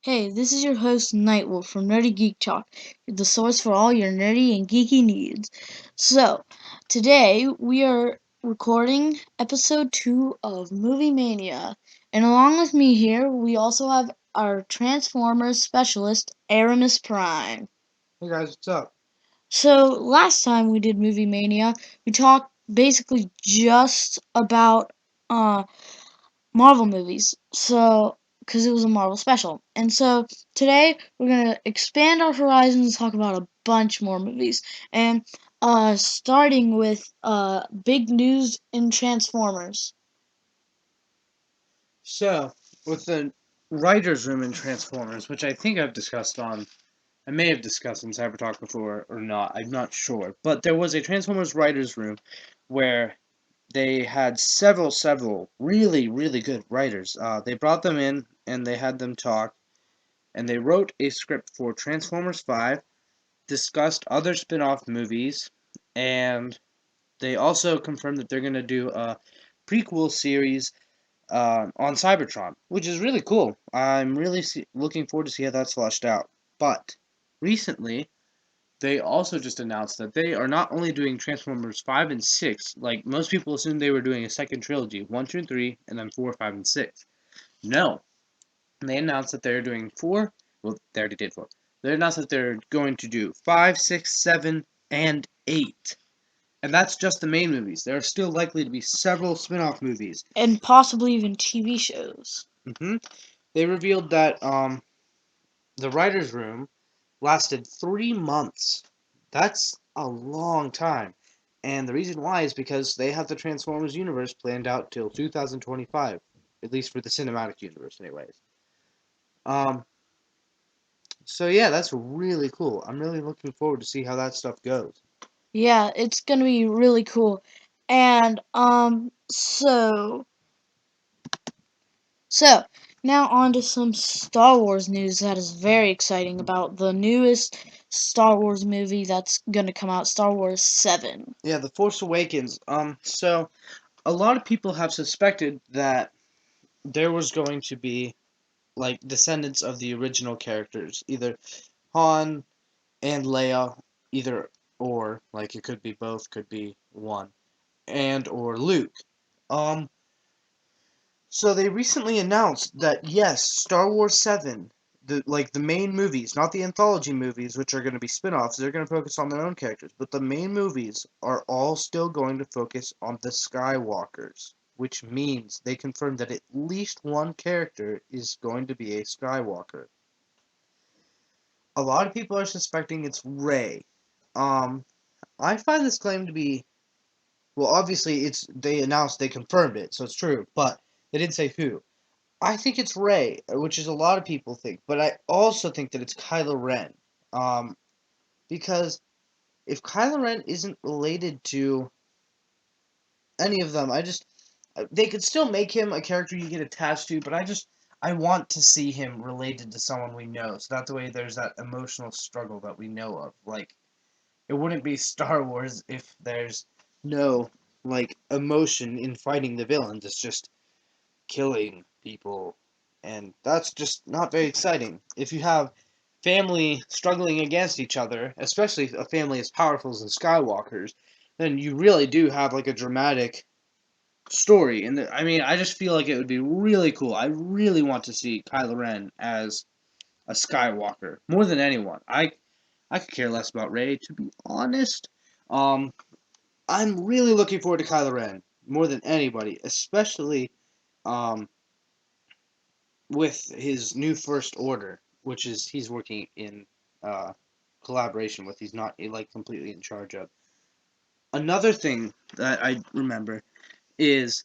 Hey, this is your host, NightWolf from Nerdy Geek Talk, the source for all your nerdy and geeky needs. So, today we are recording episode 2 of Movie Mania, and along with me here, we also have our Transformers specialist, Erimus Prime. Hey guys, what's up? So, last time we did Movie Mania, we talked basically just about Marvel movies. So, because it was a Marvel special. And so today we're going to expand our horizons and talk about a bunch more movies. And starting with big news in Transformers. So, with the writer's room in Transformers, which I think I may have discussed in Cyber Talk before or not, I'm not sure. But there was a Transformers writer's room where they had several really good writers. They brought them in and they had them talk, and they wrote a script for Transformers 5, discussed other spin off movies, and they also confirmed that they're going to do a prequel series on Cybertron, which is really cool. I'm really looking forward to see how that's fleshed out. But recently, they also just announced that they are not only doing Transformers 5 and 6, like most people assumed they were doing a second trilogy, 1, 2, and 3, and then 4, 5, and 6. No. They announced that they're doing 4. Well, they already did 4. They announced that they're going to do 5, 6, 7, and 8. And that's just the main movies. There are still likely to be several spin off movies. And possibly even TV shows. They revealed that the writer's room lasted 3 months. That's a long time. And the reason why is because they have the Transformers universe planned out till 2025, at least for the cinematic universe, anyways. Um, so yeah, that's really cool. I'm really looking forward to see how that stuff goes. Yeah, it's going to be really cool. And So, now on to some Star Wars news that is very exciting about the newest Star Wars movie that's going to come out, Star Wars 7. Yeah, The Force Awakens. So a lot of people have suspected that there was going to be like descendants of the original characters, either Han and Leia, either or, like it could be both, could be one, and or Luke. Um, so they recently announced that yes, Star Wars 7, the main movies, not the anthology movies, which are going to be spin-offs, they're going to focus on their own characters, but the main movies are all still going to focus on the Skywalkers, which means they confirmed that at least one character is going to be a Skywalker. A lot of people are suspecting it's Rey. Um, I find this claim to be, well, obviously they announced, they confirmed it, so it's true, but they didn't say who. I think it's Rey, which is a lot of people think, but I also think that it's Kylo Ren. Um, because if Kylo Ren isn't related to any of them, they could still make him a character you get attached to, but I want to see him related to someone we know, so that the way there's that emotional struggle that we know of. Like, it wouldn't be Star Wars if there's no, like, emotion in fighting the villains. It's just killing people, and that's just not very exciting. If you have family struggling against each other, especially a family as powerful as the Skywalkers, then you really do have like a dramatic story. And I mean, I just feel like it would be really cool. I really want to see Kylo Ren as a Skywalker more than anyone. I could care less about Rey, to be honest. Um, I'm really looking forward to Kylo Ren more than anybody, especially um with his new First Order, which is he's working in uh, collaboration with. He's not like completely in charge of. Another thing that I remember is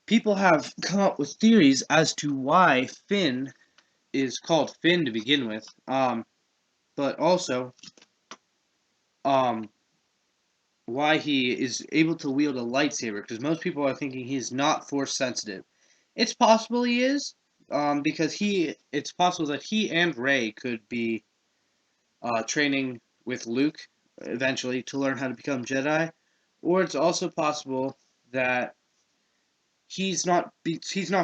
people have come up with theories as to why Finn is called Finn to begin with, but also um, why he is able to wield a lightsaber, because most people are thinking he's not force sensitive. It's possible he is, because it's possible that he and Rey could be training with Luke eventually to learn how to become Jedi, or it's also possible that he's not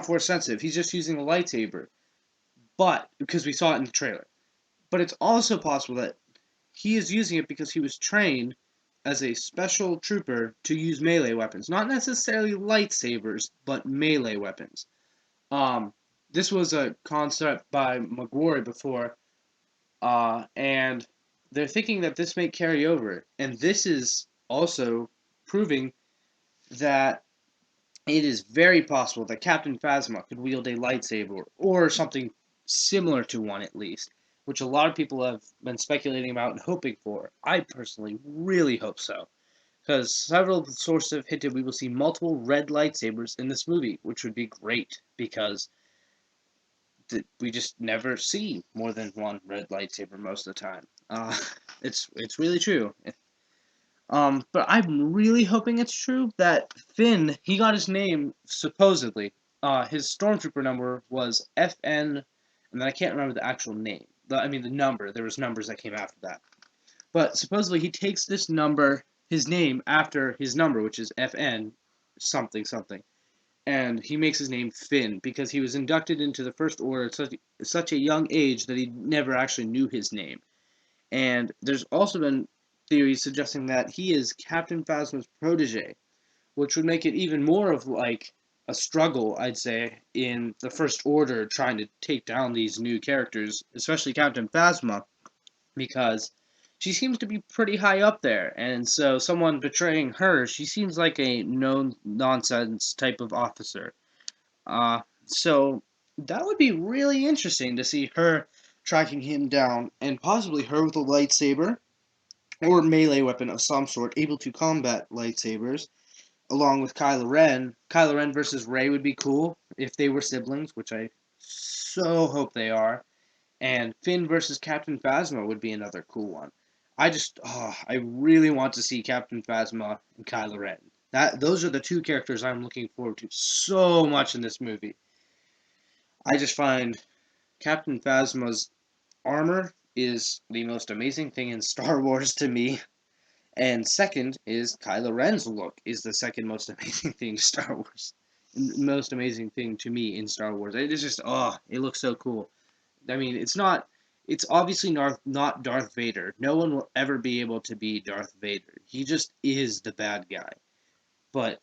force sensitive. He's just using a lightsaber. but because we saw it in the trailer. But it's also possible that he is using it because he was trained as a special trooper to use melee weapons, not necessarily lightsabers, but melee weapons. Um, this was a concept by McGuire before, and they're thinking that this may carry over, and this is also proving that it is very possible that Captain Phasma could wield a lightsaber or something similar to one at least, which a lot of people have been speculating about and hoping for. I personally really hope so, because several sources have hinted we will see multiple red lightsabers in this movie, which would be great because we just never see more than one red lightsaber most of the time. It's really true. But I'm really hoping it's true that Finn, he got his name supposedly. His stormtrooper number was FN, and then I can't remember the actual name. The number. There was numbers that came after that. But supposedly he takes this number, his name, after his number, which is FN something something, and he makes his name Finn because he was inducted into the First Order at such a young age that he never actually knew his name. And there's also been theories suggesting that he is Captain Phasma's protege, which would make it even more of like a struggle, I'd say, in the First Order trying to take down these new characters, especially Captain Phasma, because she seems to be pretty high up there, and so someone betraying her, she seems like a no-nonsense type of officer. So that would be really interesting to see her tracking him down, and possibly her with a lightsaber or melee weapon of some sort, able to combat lightsabers, along with Kylo Ren. Kylo Ren versus Rey would be cool if they were siblings, which I so hope they are. And Finn versus Captain Phasma would be another cool one. I really want to see Captain Phasma and Kylo Ren. Those are the two characters I'm looking forward to so much in this movie. I just find Captain Phasma's armor is the most amazing thing in Star Wars to me. And second is Kylo Ren's look is the second most amazing thing in Star Wars. Most amazing thing to me in Star Wars. It is just, it looks so cool. I mean, it's obviously not Darth Vader. No one will ever be able to be Darth Vader. He just is the bad guy. But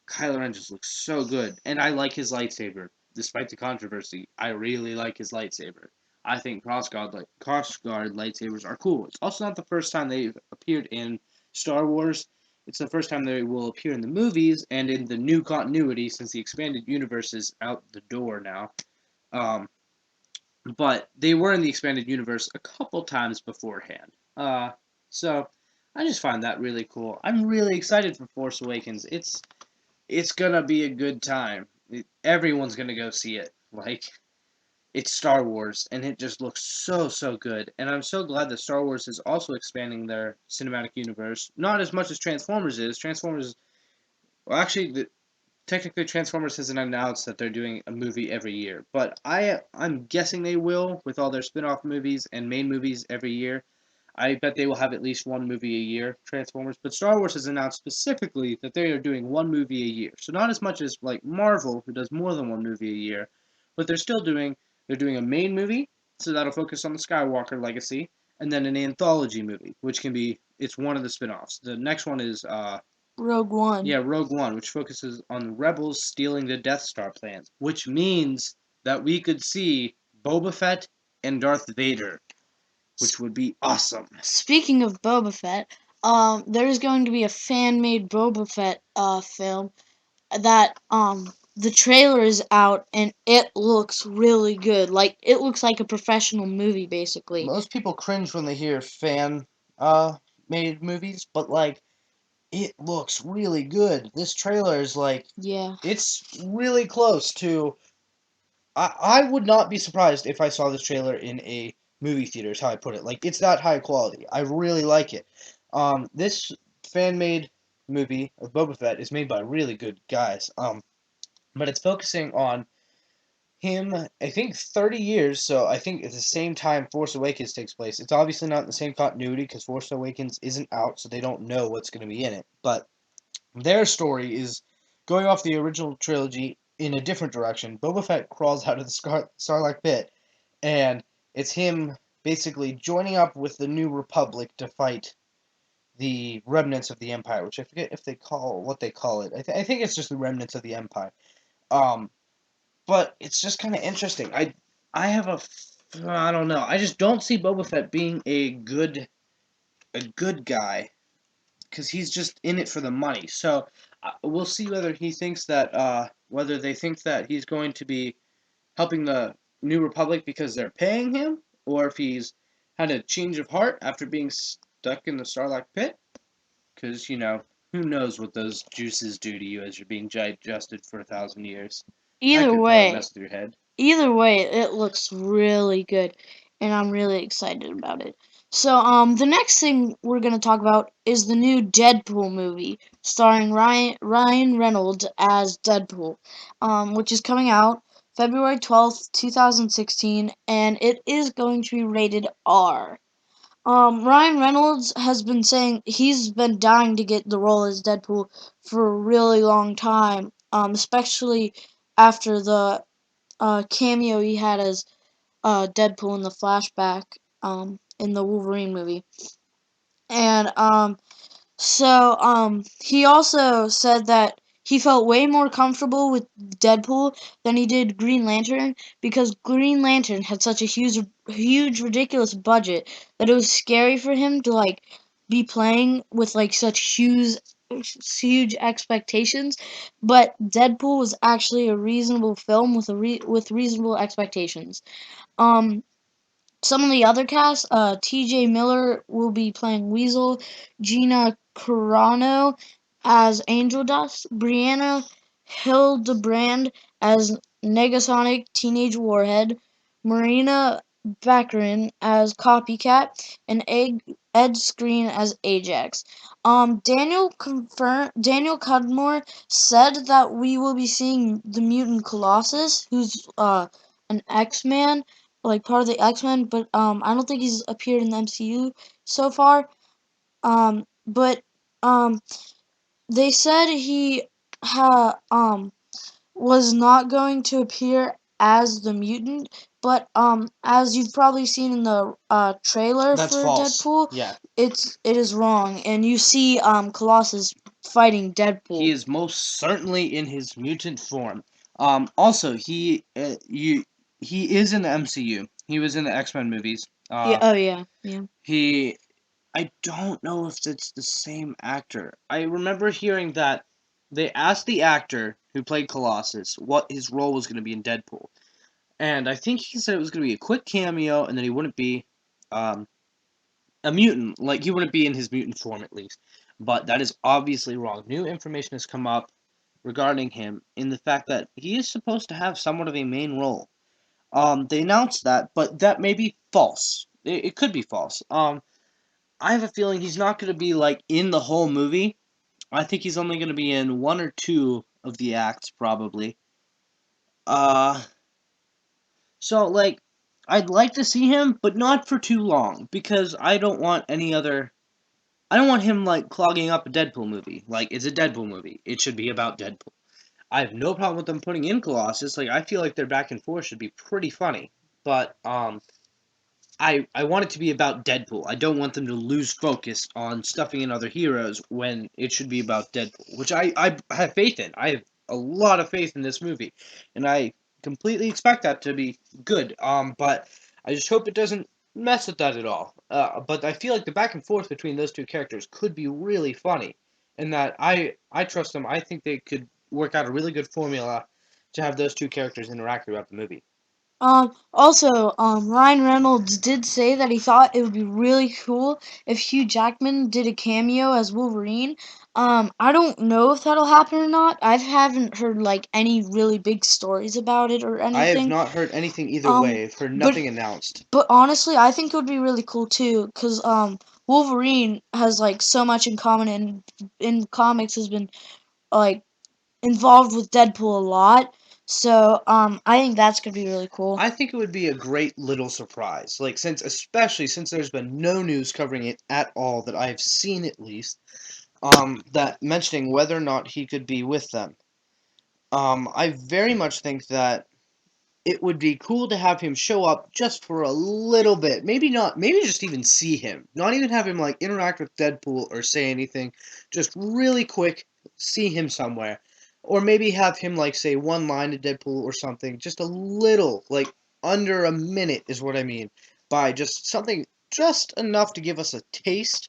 Kylo Ren just looks so good. And I like his lightsaber. Despite the controversy, I really like his lightsaber. I think crossguard lightsabers are cool. It's also not the first time they've appeared in Star Wars. It's the first time they will appear in the movies and in the new continuity since the expanded universe is out the door now. But they were in the expanded universe a couple times beforehand. So I just find that really cool. I'm really excited for Force Awakens. It's gonna be a good time. Everyone's gonna go see it. Like, it's Star Wars, and it just looks so good. And I'm so glad that Star Wars is also expanding their cinematic universe. Not as much as Transformers is. Well, actually, technically Transformers hasn't announced that they're doing a movie every year, but I'm guessing they will with all their spin-off movies and main movies every year. I bet they will have at least one movie a year, Transformers. But Star Wars has announced specifically that they are doing one movie a year. So not as much as like Marvel, who does more than one movie a year, but they're doing a main movie, so that'll focus on the Skywalker legacy, and then an anthology movie, which it's one of the spin-offs. The next one is Rogue One. yeah, Rogue One, which focuses on the rebels stealing the Death Star plans, which means that we could see Boba Fett and Darth Vader, which would be awesome. Speaking of Boba Fett, there's going to be a fan-made Boba Fett film that the trailer is out and it looks really good. Like, it looks like a professional movie basically. Most people cringe when they hear fan made movies, but like it looks really good. This trailer is like Yeah. it's really close to I would not be surprised if I saw this trailer in a movie theater, is how I put it. Like, it's that high quality. I really like it. This fan-made movie of Boba Fett is made by really good guys. But it's focusing on him, I think, 30 years, so I think at the same time Force Awakens takes place. It's obviously not in the same continuity, because Force Awakens isn't out, so they don't know what's going to be in it. But their story is going off the original trilogy in a different direction. Boba Fett crawls out of the Sarlacc pit and it's him basically joining up with the New Republic to fight the remnants of the Empire, which I forget if they call what they call it. I think it's just the remnants of the Empire. Um, but it's just kind of interesting. I have I don't know. I just don't see Boba Fett being a good guy because he's just in it for the money. So we'll see whether he thinks that whether they think that he's going to be helping the New Republic because they're paying him, or if he's had a change of heart after being stuck in the Sarlacc pit. Because who knows what those juices do to you as you're being digested for 1,000 years. That Either could probably way, mess with your head. Either way, it looks really good, and I'm really excited about it. So, the next thing we're gonna talk about is the new Deadpool movie, starring Ryan Reynolds as Deadpool, which is coming out February 12th, 2016, and it is going to be rated R. Ryan Reynolds has been saying he's been dying to get the role as Deadpool for a really long time, especially after the cameo he had as Deadpool in the flashback in the Wolverine movie. And he also said that he felt way more comfortable with Deadpool than he did Green Lantern because Green Lantern had such a huge ridiculous budget that it was scary for him to like be playing with like such huge expectations, but Deadpool was actually a reasonable film with with reasonable expectations. Um some of the other cast, T.J. Miller will be playing Weasel, Gina Carano as Angel Dust, Brianna Hildebrand as Negasonic Teenage Warhead, Marina Baccarin as Copycat, and Ed Screen as Ajax. Daniel Cudmore said that we will be seeing the mutant Colossus, who's an X-Man, like part of the X-Men, but I don't think he's appeared in the MCU so far. But they said he was not going to appear as the mutant, but as you've probably seen in the trailer That's for false. Deadpool, Yeah. it is wrong, and you see Colossus fighting He Deadpool. is most certainly in his mutant form. Also, he is in the MCU. He was in the X-Men movies. Yeah. Oh yeah. Yeah. He I don't know if it's the same actor. I remember hearing that they asked the actor who played Colossus what his role was going to be in Deadpool, and I think he said it was going to be a quick cameo, and then he wouldn't be um, a mutant. Like he wouldn't be in his mutant form at least. But that is obviously wrong. New information has come up regarding him in the fact that he is supposed to have somewhat of a main role. They announced that, but that may be false. It could be false. I have a feeling he's not going to be like in the whole movie. I think he's only going to be in one or two of the acts probably. Uh so like I'd like to see him, but not for too long because I don't want him like clogging up a Deadpool movie. Like it's a Deadpool movie. It should be about Deadpool. I have no problem with them putting in Colossus. Like I feel like their back and forth should be pretty funny. But I want it to be about Deadpool. I don't want them to lose focus on stuffing in other heroes when it should be about Deadpool, which I have faith in. I have a lot of faith in this movie, and I completely expect that to be good. But I just hope it doesn't mess with that at all. But I feel like the back and forth between those two characters could be really funny, and that I trust them. I think they could work out a really good formula to have those two characters interact throughout the movie. Ryan Reynolds did say that he thought it would be really cool if Hugh Jackman did a cameo as Wolverine. I don't know if that'll happen or not. I haven't heard like any really big stories about it or I have anything. not heard anything either Um, way. I've heard but nothing announced. but honestly, I think it would be really cool too, cause Wolverine has like so much in common and in comics has been like involved with Deadpool a lot. So I think that's gonna be really cool. I think it would be a great little surprise. Like especially since there's been no news covering it at all that I've seen at least, that mentioning whether or not he could be with them. I very much think that it would be cool to have him show up just for a little bit. Maybe not, maybe just even see him. Not even have him like interact with Deadpool or say anything. Just really quick, see him somewhere. Or maybe have him like say one line to Deadpool or something. Just a little, like under a minute is what I mean. By just something just enough to give us a taste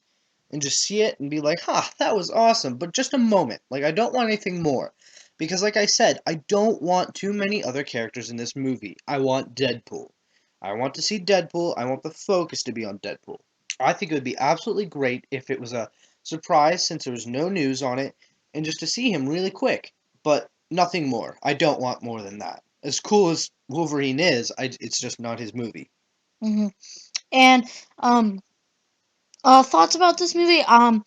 and just see it and be like, that was awesome. But just a moment. Like, I don't want anything more. Because, like I said, I don't want too many other characters in this movie. I want Deadpool. I want to see Deadpool. I want the focus to be on Deadpool. I think it would be absolutely great if it was a surprise since there was no news on it and just to see him really quick. But nothing more. I don't want more than that. As cool as Wolverine is, it's just not his movie. Hmm. And thoughts about this movie? I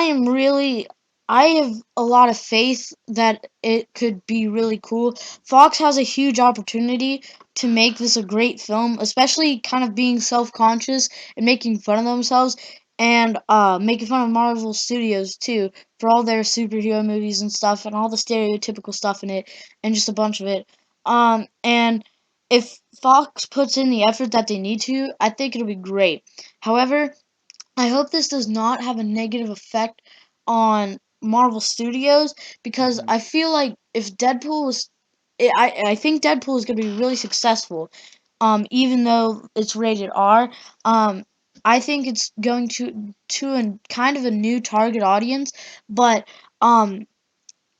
am really, I have a lot of faith that it could be really cool. Fox has a huge opportunity to make this a great film, especially kind of being self-conscious and making fun of themselves and making fun of Marvel Studios too for all their superhero movies and stuff and all the stereotypical stuff in it and just a bunch of it. And if Fox puts in the effort that they need to, I think it'll be great. However, I hope this does not have a negative effect on Marvel Studios because Mhm. I feel like if Deadpool was, I think Deadpool is going to be really successful. Even though it's rated R, I think it's going to a kind of a new target audience, but um,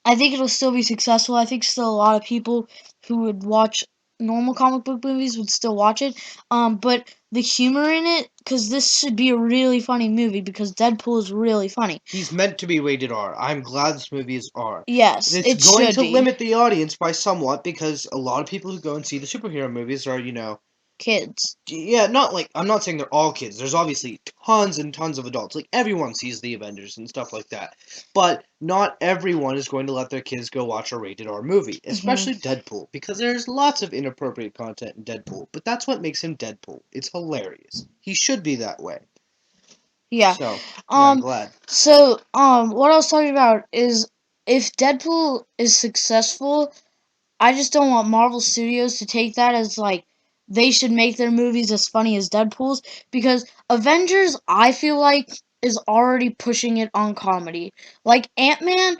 I think it'll still be successful. I think still a lot of people who would watch normal comic book movies would still watch it. But the humor in it, because this should be a really funny movie, because Deadpool is really funny. He's meant to be rated R. I'm glad this movie is R. Yes, It's it going should to be. limit the audience by somewhat because a lot of people who go and see the superhero movies are, Kids. yeah, not like I'm not saying they're all kids. There's obviously tons and tons of adults. Like everyone sees the Avengers and stuff like that. But not everyone is going to let their kids go watch a rated R movie, Hmm. especially Deadpool, because there's lots of inappropriate content in Deadpool. But that's what makes him Deadpool. It's hilarious. He should be that way. Yeah. So, yeah, I'm Um. glad. What I was talking about is if Deadpool is successful, I just don't want Marvel Studios to take that as like they should make their movies as funny as Deadpool's because Avengers I feel like is already pushing it on comedy. Like Ant-Man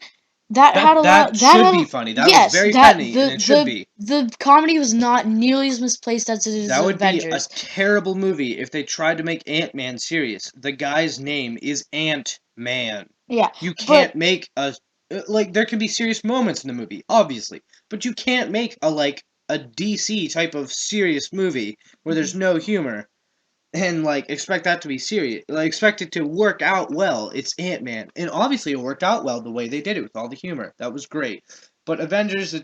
that had a That lot that should had be funny. That was yes, very that funny, and the it should the be. the comedy was not nearly as misplaced as it is That would be a Avengers. terrible movie if they tried to make Ant-Man serious. The guy's name is Ant-Man. Yeah. You But can't make a like there can be serious moments in the movie, obviously, but you can't make a DC type of serious movie where there's no humor and like expect that to be serious. Like expect it to work out well. It's Ant-Man. And obviously it worked out well the way they did it with all the humor. That was great. But Avengers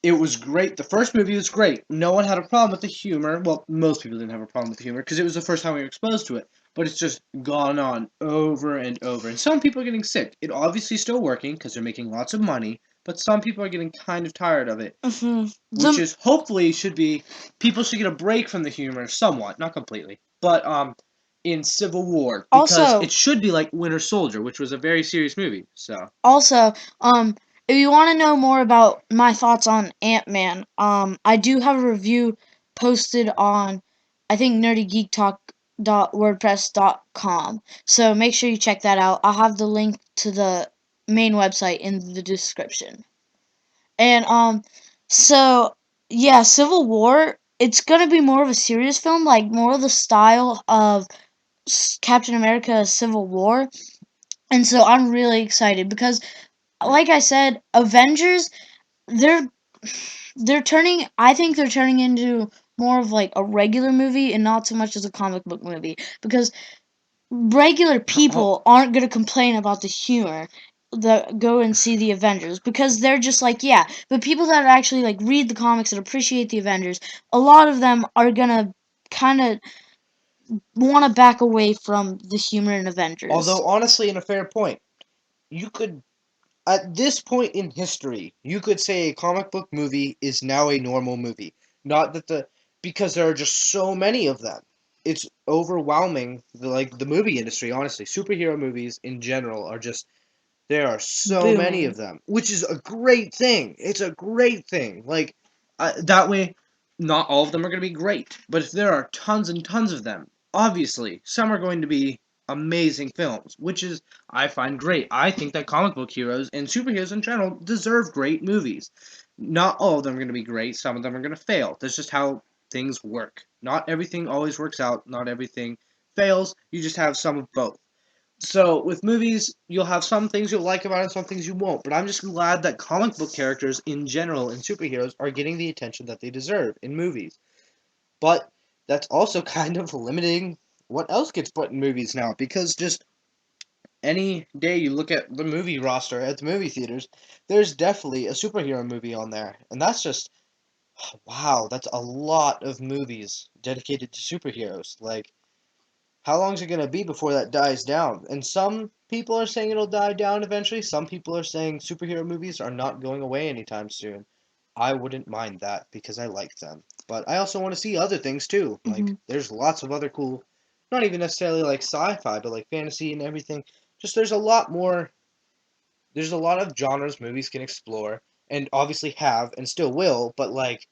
it was great. The first movie was great. No one had a problem with the humor. Well, most people didn't have a problem with the humor because it was the first time we were exposed to it. But it's just gone on over and over. And some people are getting sick. It obviously still working because they're making lots of money. But some people are getting kind of tired of it. mhm. Which the is hopefully should be people should get a break from the humor somewhat, not completely. But in Civil War because also it should be like Winter Soldier, which was a very serious movie. So Also, if you want to know more about my thoughts on Ant-Man, I do have a review posted on, I think, nerdygeektalk.wordpress.com. So make sure you check that out. I'll have the link to the main website in the description. And, so, yeah, Civil War, it's gonna be more of a serious film, like more of the style of Captain America Civil War. And so I'm really excited because like I said, Avengers, they're turning. I think they're turning into more of like a regular movie and not so much as a comic book movie because regular oh, people aren't gonna complain about the humor that go and see the Avengers because they're just like yeah. But people that actually like read the comics and appreciate the Avengers, a lot of them are gonna kind of want to back away from the humor in Avengers. although honestly, in a fair point, you could at this point in history, you could say a comic book movie is now a normal movie. Not that because there are just so many of them. It's overwhelming the movie industry, honestly. Superhero movies in general are just there are so many Booming. of them, which is a great thing. It's a great thing. Like That way, not all of them are going to be great. But if there are tons and tons of them, obviously, some are going to be amazing films, which is, I find great. I think that comic book heroes and superheroes in general deserve great movies. Not all of them are going to be great. Some of them are going to fail. That's just how things work. Not everything always works out. Not everything fails. You just have some of both. So with movies, you'll have some things you'll like about it, some things you won't. But I'm just glad that comic book characters in general and superheroes are getting the attention that they deserve in movies. But that's also kind of limiting what else gets put in movies now, because just any day you look at the movie roster at the movie theaters, there's definitely a superhero movie on there. And that's just, wow, that's a lot of movies dedicated to superheroes. Like, how long is it going to be before that dies down? And some people are saying it'll die down eventually. Some people are saying superhero movies are not going away anytime soon. I wouldn't mind that because I like them. But I also want to see other things too. Like, there's lots of other cool, not even necessarily like sci-fi, but like fantasy and everything. Just there's a lot more, there's a lot of genres movies can explore and obviously have and still will, but like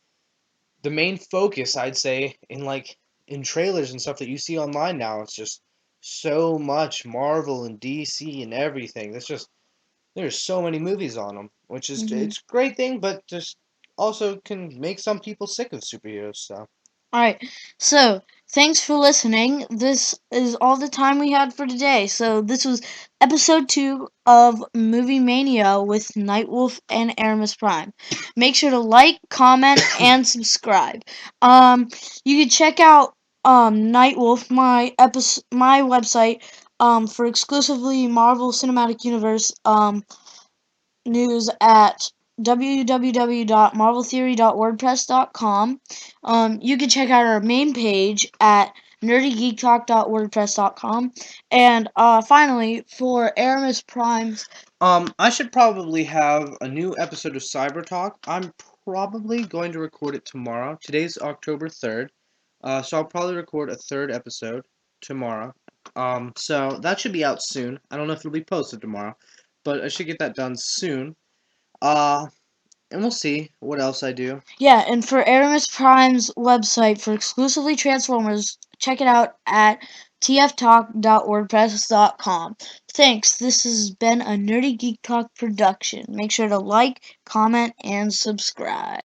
the main focus, I'd say, in trailers and stuff that you see online now, it's just so much Marvel and DC and everything. That's just there's so many movies on them, which is it's a great thing, but just also can make some people sick of superheroes. So. Alright, so thanks for listening. This is all the time we had for today. So this was episode 2 of Movie Mania with NightWolf and Erimus Prime. Make sure to like, comment, and subscribe. You can check out NightWolf, my website, for exclusively Marvel Cinematic Universe news at www.marveltheory.wordpress.com. You can check out our main page at nerdygeektalk.wordpress.com. And finally, for Aramis Prime's... I should probably have a new episode of Cyber Talk. I'm probably going to record it tomorrow. Today's October 3rd. So I'll probably record a third episode tomorrow. So that should be out soon. I don't know if it'll be posted tomorrow, but I should get that done soon. And we'll see what else I do. Yeah, and for Aramis Prime's website for exclusively Transformers, check it out at tftalk.wordpress.com. Thanks. This has been a Nerdy Geek Talk production. Make sure to like, comment, and subscribe.